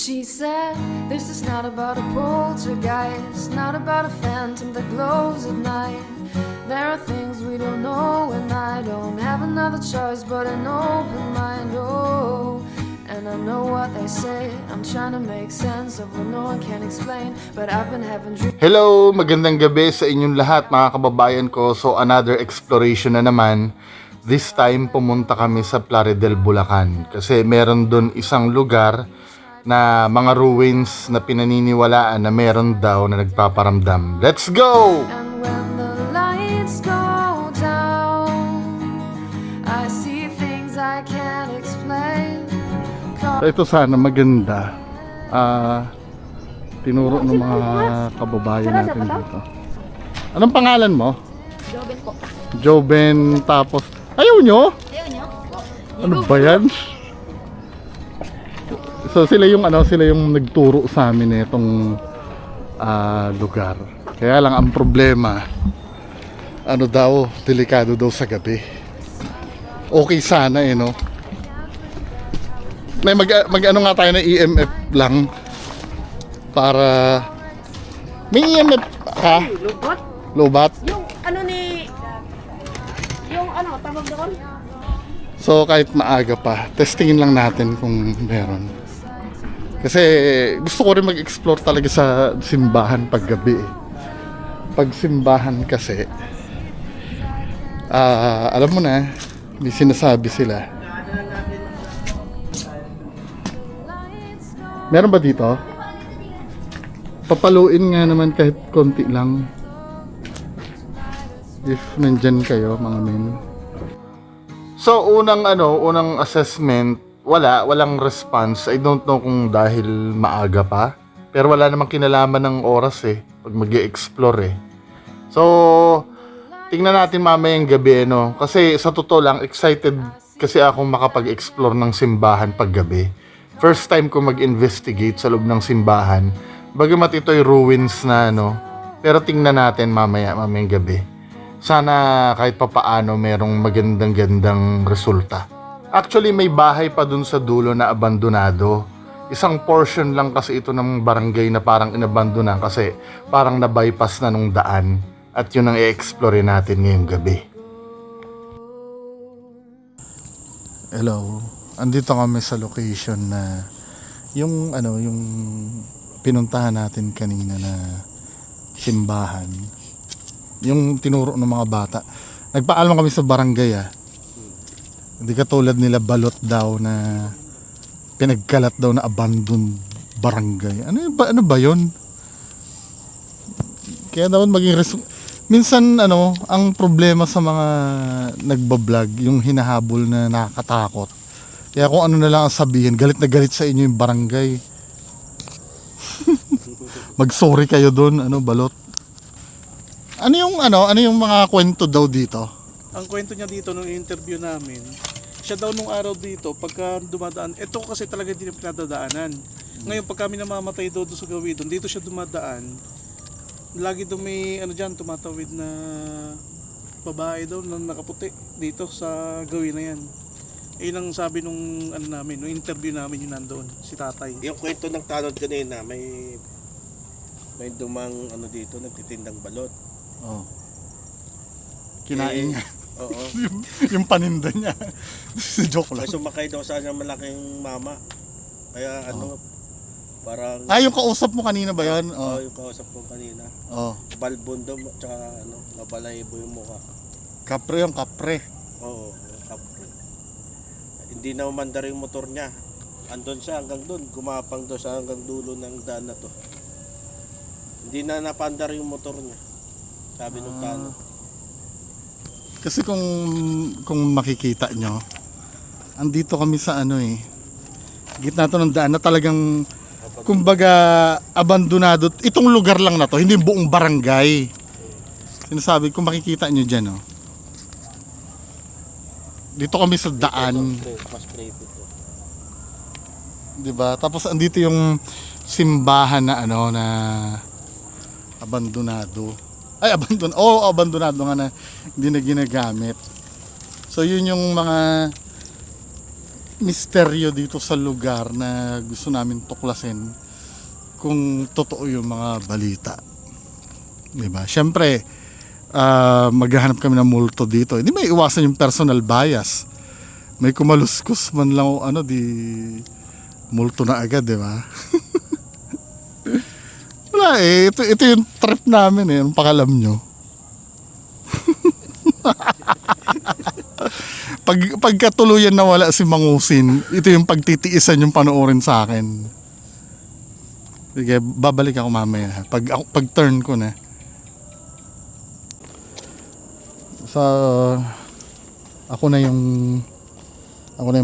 She said, this is not about a poltergeist, not about a phantom that glows at night. There are things we don't know, and I don't have another choice but an open mind. Oh, and I know what they say, I'm trying to make sense of what no one can explain, but I've been having dreams. Hello, magandang gabi sa inyong lahat mga kababayan ko. So another exploration na naman. This time pumunta kami sa Plaridel, Bulacan kasi meron doon isang lugar na mga ruins na pinaniniwalaan na meron daw na nagpaparamdam. Let's go! And when the lights go down, I see things I can't explain. Ito sana maganda. Tinuro ng mga kababayan natin dito. Anong pangalan mo? Joven po. Joven, tapos ayaw nyo? Ayaw nyo? Ano ba yan? So sila yung nagturo sa amin nitong lugar. Kaya lang ang problema, delikado daw sa gabi. Okay sana no. Mag-ano nga tayo ng EMF lang para may EMF ka? Lubot? Lobat? Yung tawag doon? So kahit maaga pa, testingin lang natin kung meron. Kasi gusto ko rin mag-explore talaga sa simbahan pag gabi. Pag simbahan kasi, alam mo na, may sinasabi sila. Meron ba dito? Papaluin nga naman kahit konti lang. If nandyan kayo mga men. So unang assessment, walang response. I don't know kung dahil maaga pa. Pero wala namang kinalaman ng oras pag mag-e-explore So, tingnan natin mamayang gabi Kasi sa totoo lang, excited kasi akong makapag-explore ng simbahan pag gabi. First time ko mag-investigate sa loob ng simbahan. Bagamat ito'y ruins na pero tingnan natin mamayang gabi. Sana kahit papaano merong magandang resulta. Actually, may bahay pa dun sa dulo na abandonado. Isang portion lang kasi ito ng barangay na parang inabandonan kasi parang na-bypass na nung daan. At yun ang i-explore natin ngayong gabi. Hello. Andito kami sa location na yung pinuntahan natin kanina na simbahan. Yung tinuro ng mga bata. Nagpaalam kami sa barangay Hindi katulad nila balot daw na pinagkalat daw na abandoned barangay. Ano ba 'yon? Kaya dapat maging minsan ang problema sa mga nagba-vlog, yung hinahabol na nakakatakot. Kaya kung ano na lang ang sabihin, galit na galit sa inyo yung barangay. Mag-sorry kayo doon, balot. Ano yung mga kwento daw dito? Ang kwento niya dito nung interview namin, siya daw nung araw dito, pagka dumadaan, ito kasi talaga hindi na pinadadaanan. Ngayon, pag kami namamatay doon sa gawin doon, dito siya dumadaan, lagi doon may tumatawid na babae daw na nakaputi dito sa gawin na yan. Ayun ang sabi nung nung interview namin yung nandoon, si tatay. Yung kwento ng tanod kanina, may dumang dito, nagtitindang balot. Oh. Kinain niya. Oo. yung paninda niya. Joke lang. May sumakay daw sa kanyang malaking mama. Kaya parang... yung kausap mo kanina ba yan? Oo, yung kausap ko kanina. Balbondo, tsaka mabalahibo yung mukha. Kapre yung kapre. Oo, yung kapre. Hindi na umandar yung motor niya. Andun siya hanggang doon, gumapang doon sa hanggang dulo ng daan na to. Hindi na napandar yung motor niya. Sabi nung tanod. Kasi kung makikita nyo, andito kami sa gitna to ng daan na talagang kumbaga abandonado. Itong lugar lang na to, hindi buong barangay. Sinasabi, kung makikita nyo dyan dito kami sa daan. Mas creepy to. Diba? Tapos andito yung simbahan na na abandonado. Abandonado nga na hindi na ginagamit. So yun yung mga misteryo dito sa lugar na gusto namin tuklasin kung totoo yung mga balita. Diba? Siyempre, maghahanap kami ng multo dito. Hindi may iwasan yung personal bias. May kumaluskus man lang o ano, di multo na agad, di ba? Wala eh, ito yung trip namin eh, ang pakalam nyo. Pagkatuluyan na wala si Mangusin, ito yung pagtitiisan yung panoorin sa akin. Sige, babalik ako mamaya. Pag turn ko na. So, ako na yung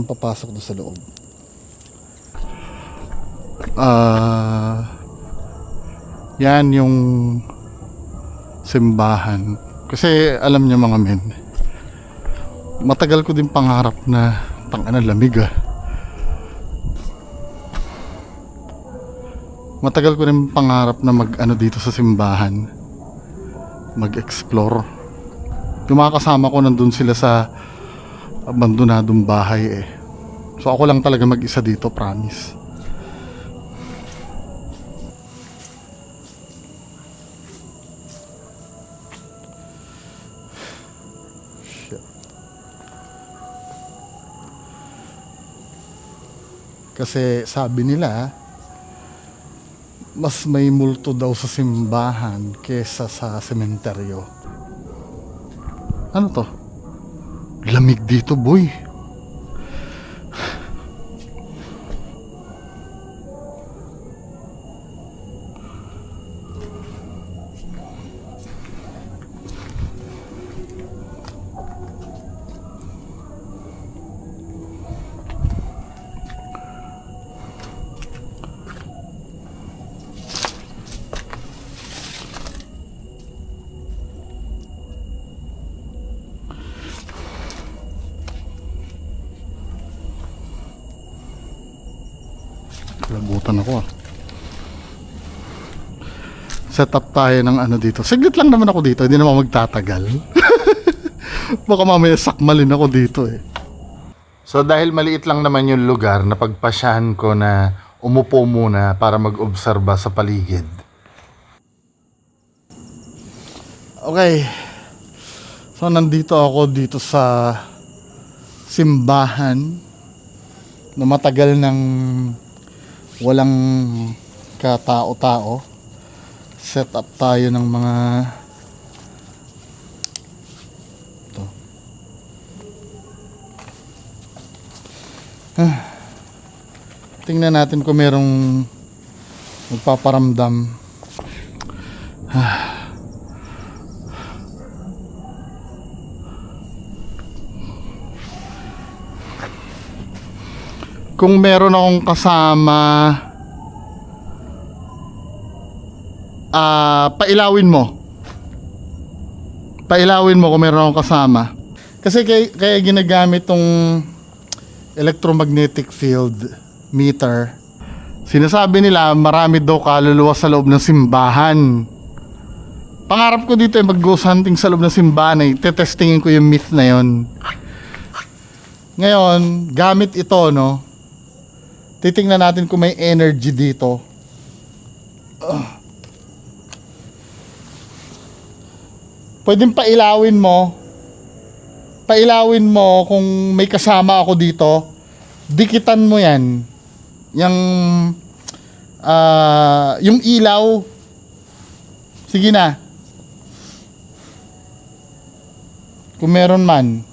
papasok doon sa loob. Yan yung simbahan. Kasi alam niyo mga men, matagal ko din pangarap na lamig ah. Matagal ko rin pangarap na dito sa simbahan, mag-explore. Yung mga kasama ko nandun sila sa abandonadong bahay eh. So ako lang talaga mag-isa dito, promise. Shit. Kasi sabi nila, mas may multo daw sa simbahan kesa sa sementeryo. Ano to? Lamig dito, boy. Labutan ako ah. Set up tayo ng dito. Saglit lang naman ako dito, hindi naman magtatagal. Baka mamaya sakmalin ako dito eh. So dahil maliit lang naman yung lugar, napagpasyahan ko na umupo muna para mag-obserba sa paligid. Okay. So nandito ako dito sa simbahan na matagal ng walang katao-tao. Set up tayo ng mga ito. Tingnan natin kung merong magpaparamdam. Kung meron akong kasama, pailawin mo. Pailawin mo kung meron akong kasama. Kasi kaya ginagamit tong electromagnetic field meter. Sinasabi nila marami daw kaluluwa sa loob ng simbahan. Pangarap ko dito ay mag-ghost hunting sa loob ng simbahan eh. Tetestingin ko yung myth na yon. Ngayon, gamit ito, no? Titingnan natin kung may energy dito. Pwedeng pailawin mo. Pailawin mo kung may kasama ako dito. Dikitan mo yan. Yung ilaw. Sige na. Kung meron man.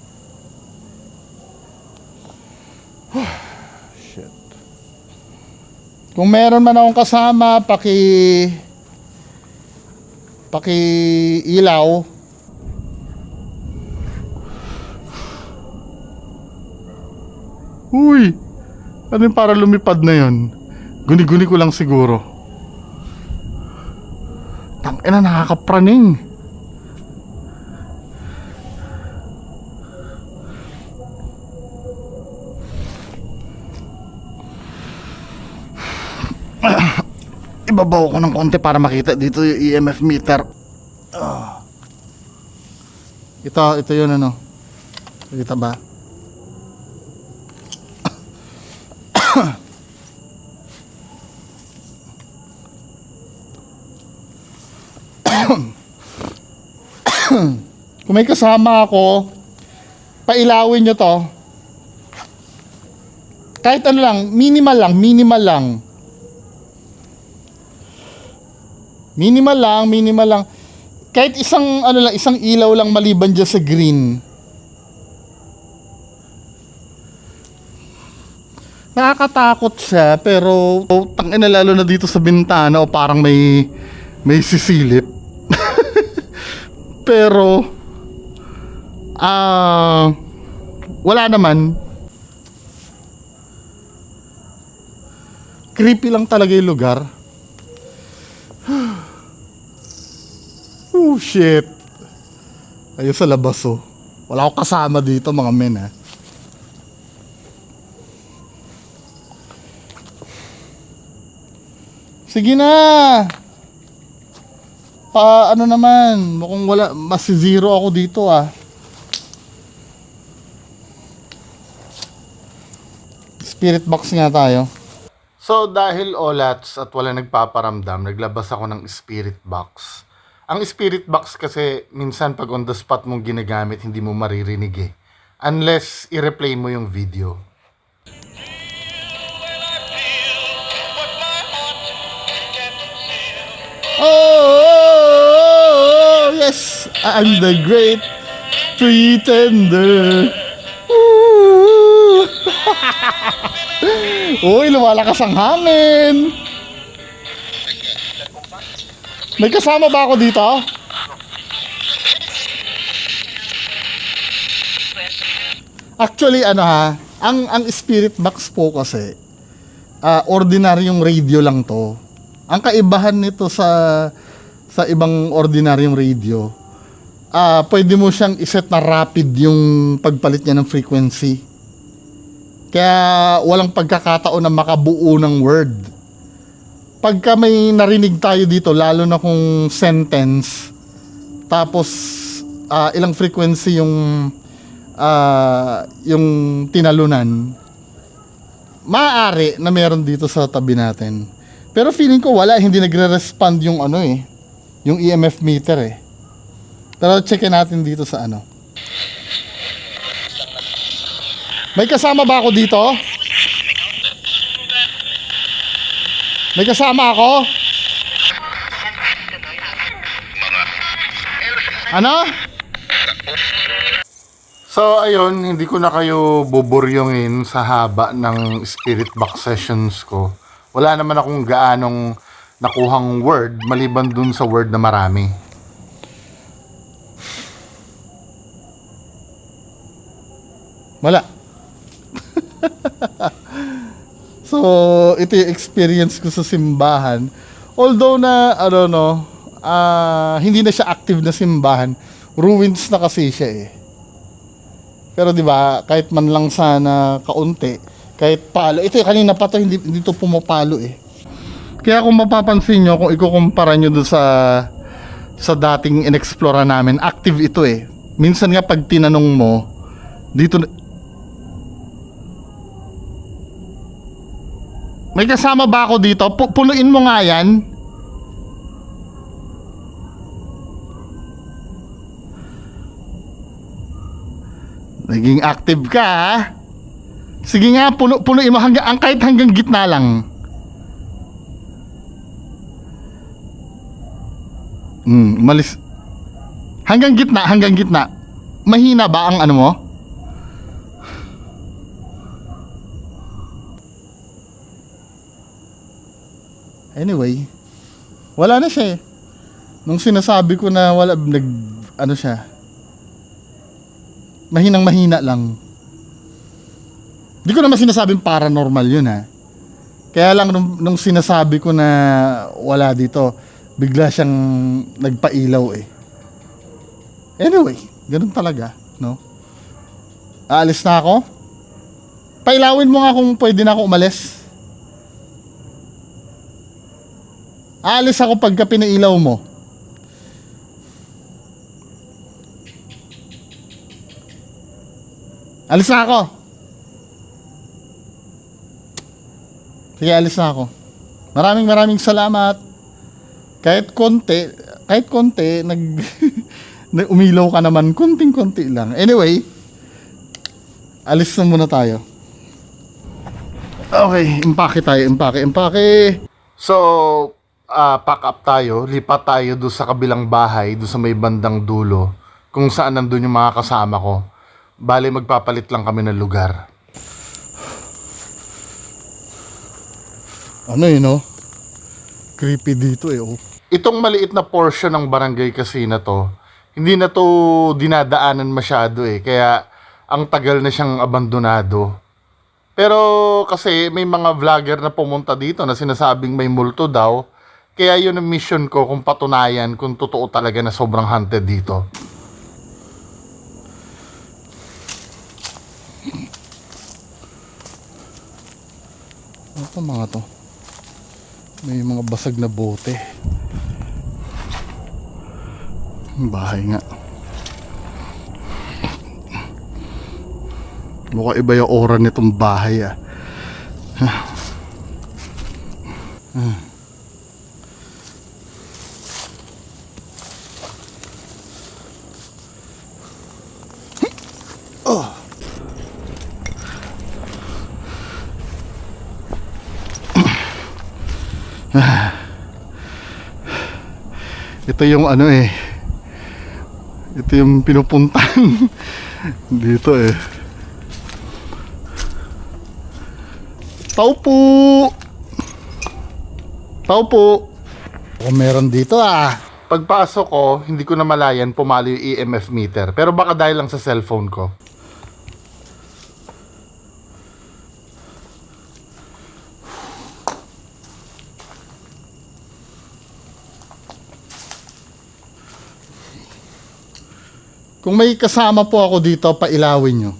Kung meron man akong kasama, ilaw. Uy! Ano yung para lumipad na yun? Guni-guni ko lang siguro. Tangina, nakakapraning. Ibabaw ko ng konti para makita dito yung EMF meter. Ito yun ano. Kita ba? Kung may kasama ako, pailawin nyo to. Kahit ano lang, minimal lang. Minimal lang. Kahit isang ano lang, isang ilaw lang maliban dyan sa green. Nakakatakot siya, pero tangina, lalo na dito sa bintana, o parang may sisilip. Pero wala naman. Creepy lang talaga yung lugar. Oh shit. Ayun sa labas oh. Wala akong kasama dito mga men ha. Sige na. Ano naman, mukhang wala, mas zero ako dito ah. Spirit box nga tayo. So dahil olats at wala nagpaparamdam, naglabas ako ng spirit box. Ang spirit box kasi minsan pag on the spot mong ginagamit, hindi mo maririnig eh. Unless i-replay mo yung video. Oh, yes, I'm the great pretender. Ooh. Uy, lumalakas ang hangin. May kasama ba ako dito? Actually, ano ha, ang spirit box po kasi, ordinaryong radio lang to. Ang kaibahan nito sa ibang ordinaryong radio, pwede mo siyang iset na rapid yung pagpalit niya ng frequency. Kaya walang pagkakataon na makabuo ng word. Pagka may narinig tayo dito, lalo na kung sentence, tapos ilang frequency yung tinalunan, maaari na meron dito sa tabi natin. Pero feeling ko wala, hindi nagre-respond yung ano eh, yung EMF meter eh. Pero checkin natin dito sa ano. May kasama ba ako dito? May kasama ako? Ano? So ayun, hindi ko na kayo buburyongin sa haba ng spirit box sessions ko. Wala naman akong gaanong nakuhang word maliban dun sa word na marami. Wala. So, ito yung experience ko sa simbahan. Although na, hindi na siya active na simbahan. Ruins na kasi siya eh. Pero 'di ba, kahit man lang sana kaunti, kahit palo. Ito kanina pa to, hindi to pumapalo eh. Kaya kung mapapansin nyo, kung ikukumpara nyo doon sa dating inexplora namin, active ito eh. Minsan nga pag tinanong mo, dito may kasama ba ako dito? Punuin mo nga yan. Naging active ka ha? Sige nga, punuin mo kahit hanggang gitna lang. Malis. Hanggang gitna. Mahina ba ang ano mo? Anyway, wala na siya eh. Nung sinasabi ko na wala, siya. Mahina lang. Di ko naman sinasabing paranormal yun ha. Kaya lang nung sinasabi ko na wala dito, bigla siyang nagpailaw eh. Anyway, ganun talaga, no? Aalis na ako. Pailawin mo nga kung pwede na ako umalis. Aalis ako pagka pinailaw mo. Alis na ako. Sige, alis na ako. Maraming salamat. Kahit konti, umilaw ka naman, konting-konti lang. Anyway, alis na muna tayo. Okay, impake tayo, impake. So, pack up tayo, lipat tayo doon sa kabilang bahay, doon sa may bandang dulo, kung saan nandun yung mga kasama ko. Bale, magpapalit lang kami ng lugar. Ano yun, no? Creepy dito oh. Itong maliit na portion ng barangay kasi na to, hindi na to dinadaanan masyado kaya ang tagal na siyang abandonado. Pero kasi may mga vlogger na pumunta dito na sinasabing may multo daw, kaya yun ang mission ko kung patunayan kung totoo talaga na sobrang haunted dito. Ano pa mga to? May mga basag na bote. Bahay nga. Mukha iba yung aura nitong bahay Oh. Ito yung ito yung pinupuntahan dito Tao po. Oh, meron dito Pagpasok ko, hindi ko na malayan pumalo yung EMF meter. Pero baka dahil lang sa cellphone ko. Kung may kasama po ako dito, pailawin nyo.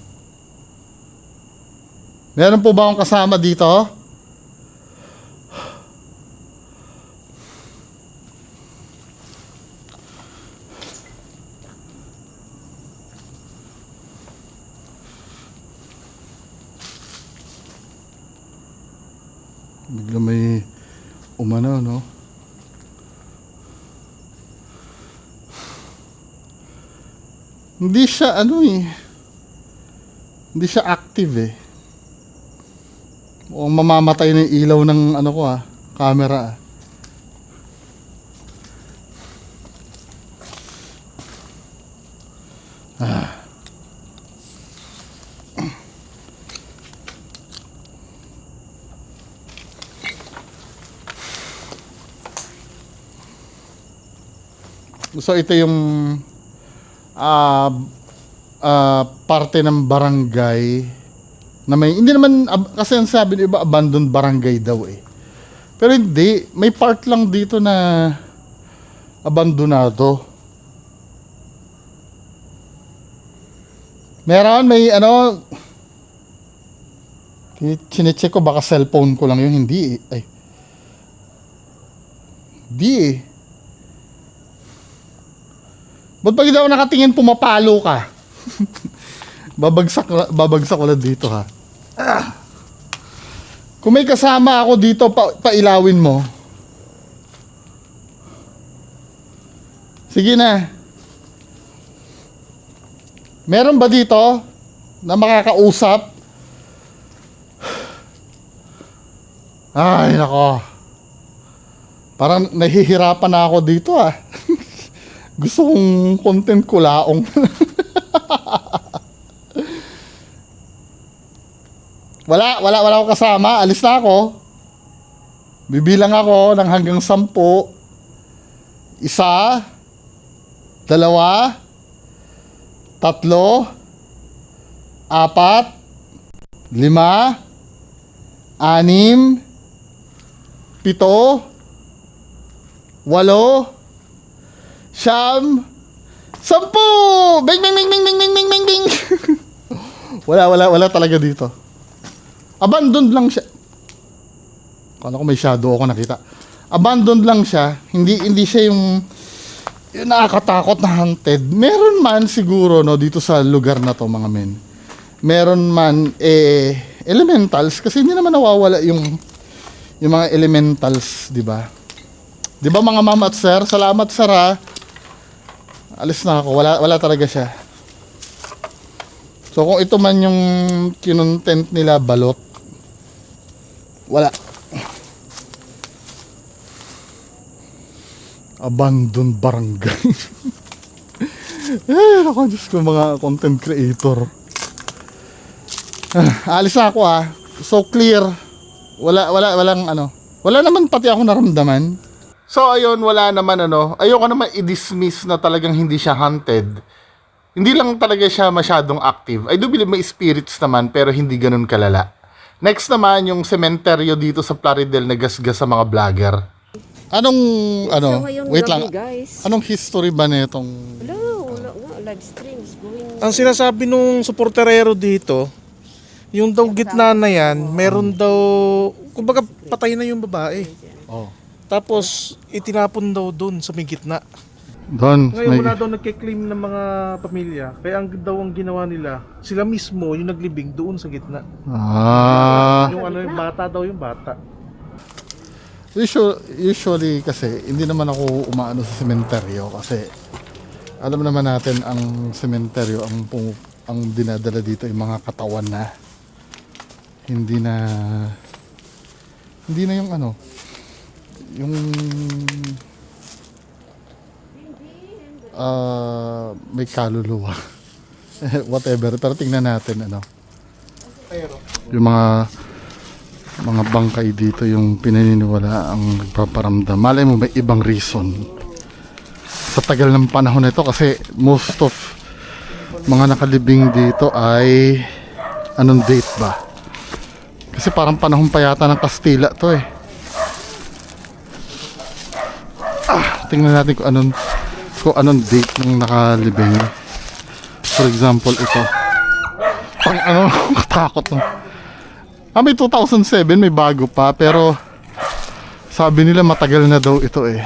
Meron po ba akong kasama dito? Bigla may umano, no? Hindi siya hindi siya active O mamamatay na yung ilaw ng camera So ito yung parte ng barangay na may, hindi naman kasi ang sabi ng iba abandoned barangay daw pero hindi, may part lang dito na abandonado. Meron, may chinecheck ko baka cellphone ko lang yun, hindi hindi ba't pag daw nakatingin pumapalo ka? babagsak ko lang dito Kung may kasama ako dito, pailawin mo. Sige na. Meron ba dito na makakausap? Ay, nako. Parang nahihirapan na ako dito Gusto kong content ko laong. Wala akong kasama. Alis na ako. Bibilang ako ng hanggang 10. 1, 2, 3, 4, 5, 6, 7, 8, 9, 10, 10. Bing bing bing bing bing bing bing bing bing. Wala talaga dito. Abandoned lang siya. Kala ko may shadow ako nakita. Abandoned lang siya. Hindi siya yung nakakatakot na haunted. Meron man siguro dito sa lugar na to mga men. Meron man elementals kasi hindi naman nawawala yung yung mga elementals, di ba? Di ba mga ma'am at sir? Salamat sir ha. Alis na ako. Wala talaga siya. So kung ito man yung kinontent nila balot, wala. Abandoned barangay. Eh, ako Diyos ko, mga content creator. Alis na ako ah. So clear. Walang ano. Wala naman pati ako naramdaman. So ayun, wala naman ano. Ayoko naman i-dismiss na talagang hindi siya haunted. Hindi lang talaga siya masyadong active. I do believe may spirits naman pero hindi ganun kalala. Next naman yung sementeryo dito sa Plaridel na gasgas sa mga vlogger. Anong ano? So, ngayong Wait gabi, lang. guys. Anong history ba nitong Wala nga. Live streams going. Ang sinasabi nung supporterero dito, yung daw gitna na yan, meron daw, kumbaga patay na yung babae. Oh. Tapos itinapon daw doon sa may gitna. Doon. Ngayon wala daw nagke-claim ng mga pamilya. Kaya ang daw ang ginawa nila, sila mismo yung naglibing doon sa gitna. Yung ano, yung bata daw yung bata. Usually kasi hindi naman ako umaano sa sementeryo kasi alam naman natin ang sementeryo ang dinadala dito yung mga katawan na hindi na yung ano yung may kaluluwa. Whatever, pero tingnan natin ano yung mga bangkay dito yung pinaniniwala ang nagpaparamdam. Malay mo may ibang reason sa tagal ng panahon nito kasi most of mga nakalibing dito ay anong date ba? Kasi parang panahon pa yata ng Kastila to eh. Tingnan natin kung anong date ng nakalibing. For example ito. Pang ano, katakot no. May 2007, may bago pa, pero sabi nila matagal na daw ito eh.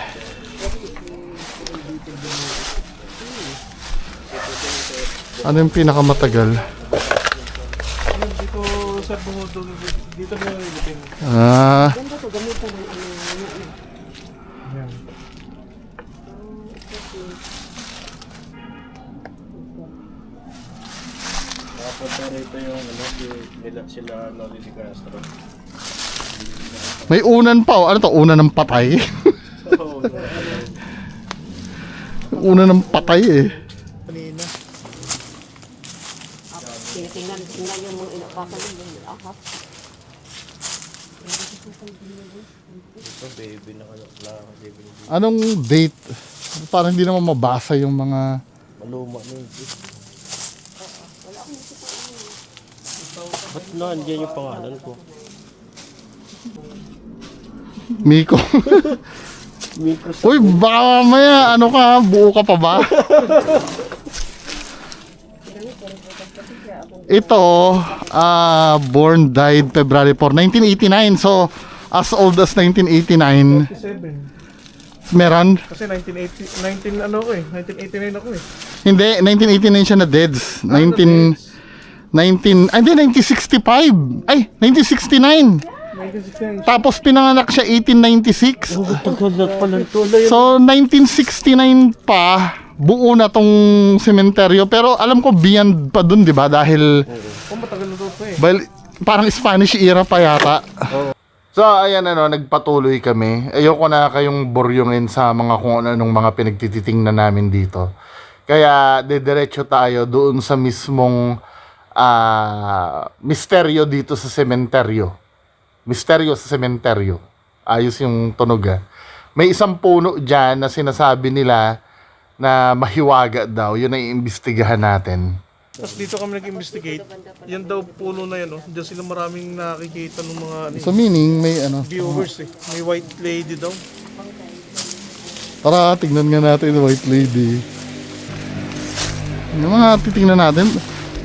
Ano yung pinakamatagal? Dito sa bungod, dito na yung libing. Yan. Dapat rito yung sila Noli de Castro. May unan pa oh. Ano to? Unan ng patay? Unan ng patay eh. Kanina. Tingnan yung mga inakakalin yung akap. Ito baby na baby. Anong date? Parang hindi naman mabasa yung mga Maluma na yun. Ba't nandiyan yung pangalan ko? Miko. Miko sa... Uy, baka mamaya ano ka, buo ka pa ba? Ito, born, died February 4, 1989. So, as old as 1989. 7. Meron? Kasi 1989 ako eh. Hindi, 1989 siya na deads. 1965. Ay, 1969. 1969. Tapos pinanganak siya 1896. So 1969 pa buo na tong sementeryo, pero alam ko beyond pa dun, 'di ba? Dahil Matagal na to eh. parang Spanish era pa yata. So ayan ano, nagpatuloy kami. Ayoko na kayong boryongin sa mga kung anong mga pinagtititingnan namin dito. Kaya didiretso tayo doon sa mismong misteryo dito sa sementeryo. Misteryo sa sementeryo. Ayos yung tunog ah. May isang puno dyan na sinasabi nila na mahiwaga daw. Yun ay iimbestigahan natin. Tapos dito kami nag-investigate. Yan daw puno na yan, oh. Diyan sila maraming nakikita ng mga So meaning may ano. viewers eh. May white lady daw. Tara, tignan nga natin yung white lady. Yung mga titingnan natin.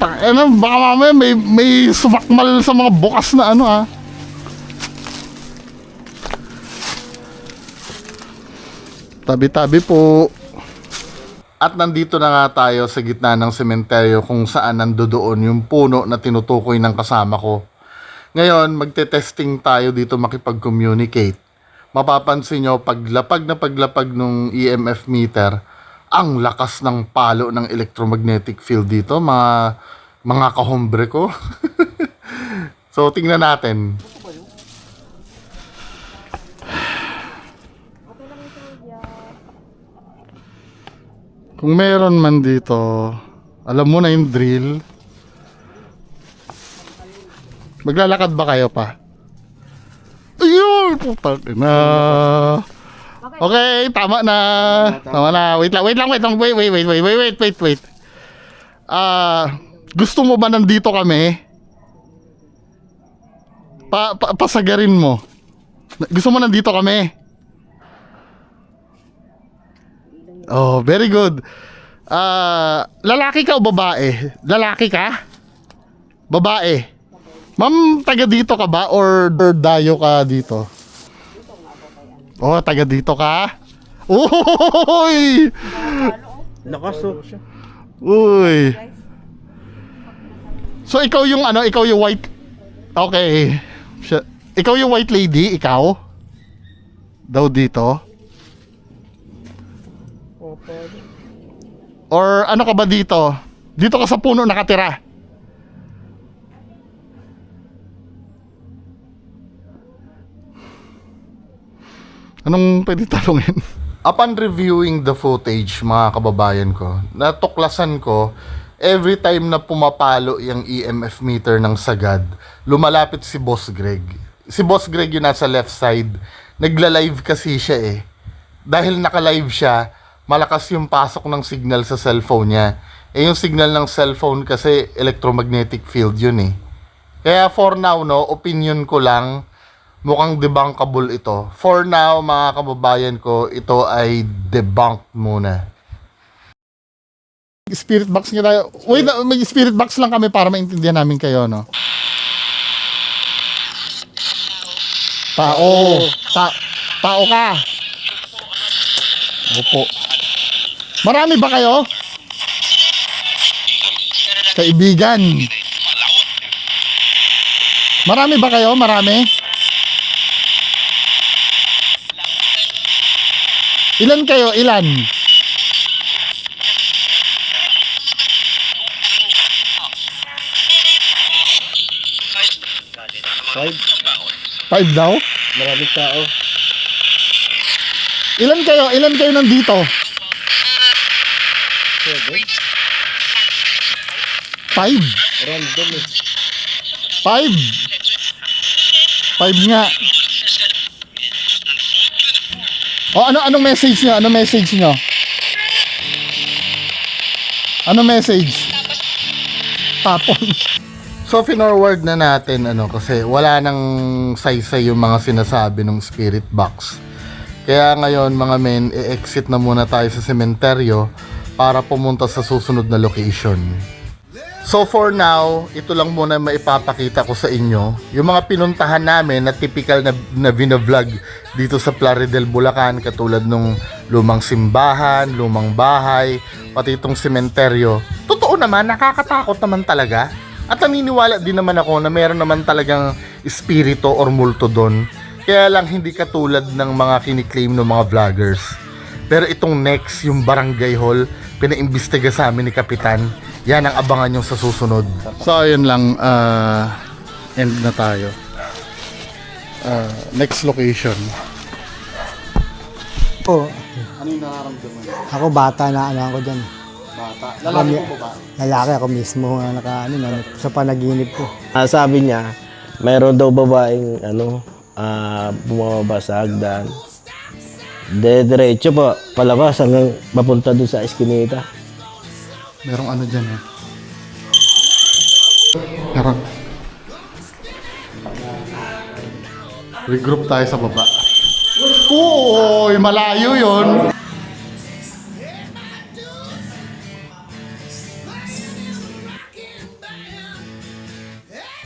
Ano, baka mamaya may sumakmal sa mga bukas na ano ah. Tabi-tabi po. At nandito na nga tayo sa gitna ng sementeryo kung saan nandoon yung puno na tinutukoy ng kasama ko. Ngayon, magte-testing tayo dito makipag-communicate. Mapapansin nyo, paglapag nung EMF meter, ang lakas ng palo ng electromagnetic field dito, mga kahombre ko. So, tingnan natin. Kung meron man dito, alam mo na yung drill. Maglalakad ba kayo pa? Ayun! Putang ina. Okay, tama na. Tama na. Wait lang. Wait. Gusto mo ba nandito kami? Pasagarin mo. Gusto mo nandito kami? Oh, very good. Lalaki ka o babae? Lalaki ka? Babae. Ma'am, taga dito ka ba or dayo ka dito? Oh, taga dito ka? Uy! Nakaso. Uy. So ikaw yung ikaw yung white. Okay. Ikaw yung white lady, ikaw? Daw dito? Or ano ka ba dito? Dito ka sa puno nakatira? Anong pwede talungin? Upon reviewing the footage, mga kababayan ko, natuklasan ko, every time na pumapalo yung EMF meter ng sagad, lumalapit si Boss Greg. Si Boss Greg yung nasa left side. Nagla-live kasi siya eh. Dahil naka-live siya, malakas yung pasok ng signal sa cellphone niya. Eh yung signal ng cellphone kasi electromagnetic field yun eh. Kaya for now, no, opinion ko lang, mukhang debunkable ito. For now, mga kababayan ko, ito ay debunk muna. Spirit box nga tayo. Wait, may spirit box lang kami para maintindihan namin kayo, no? Tao. Tao ka. Opo. Marami ba kayo? Kaibigan. Marami ba kayo? Marami? Ilan kayo? Ilan? Five daw? Maraming tao. Ilan kayo? Ilan kayo nandito? 5? Random eh. 5 nga. O anong message nyo? Anong message nyo? Anong message? Tapon. So finorward na natin kasi wala nang saysay yung mga sinasabi ng spirit box. Kaya ngayon mga men, i-exit na muna tayo sa sementeryo para pumunta sa susunod na location. So for now, ito lang muna maipapakita ko sa inyo. Yung mga pinuntahan namin na typical na vlog dito sa Plaridel, Bulacan, katulad nung lumang simbahan, lumang bahay, pati itong sementeryo. Totoo naman, nakakatakot naman talaga. At naniniwala din naman ako na meron naman talagang espiritu or multo doon. Kaya lang hindi katulad ng mga kiniklaim ng mga vloggers. Pero itong next, yung barangay hall, pinaimbestiga sa amin ni Kapitan. Yan ang abangan nyo sa susunod. So ayun lang, end na tayo. Next location. Po, Ano yung nararamdaman? ako bata na ako dyan. Bata? Lalaki po ba? Lalaki ako mismo na sa panaginip ko. Sabi niya, mayroon daw babaeng bumababa sa hagdan. Diretso pa, palabas hanggang papunta doon sa eskinita. Merong ano dyan eh. Meron. Regroup tayo sa baba. Uy, malayo yun.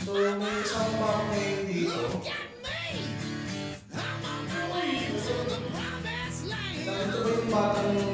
So yung may isang bahay dito. Ito ba yung batang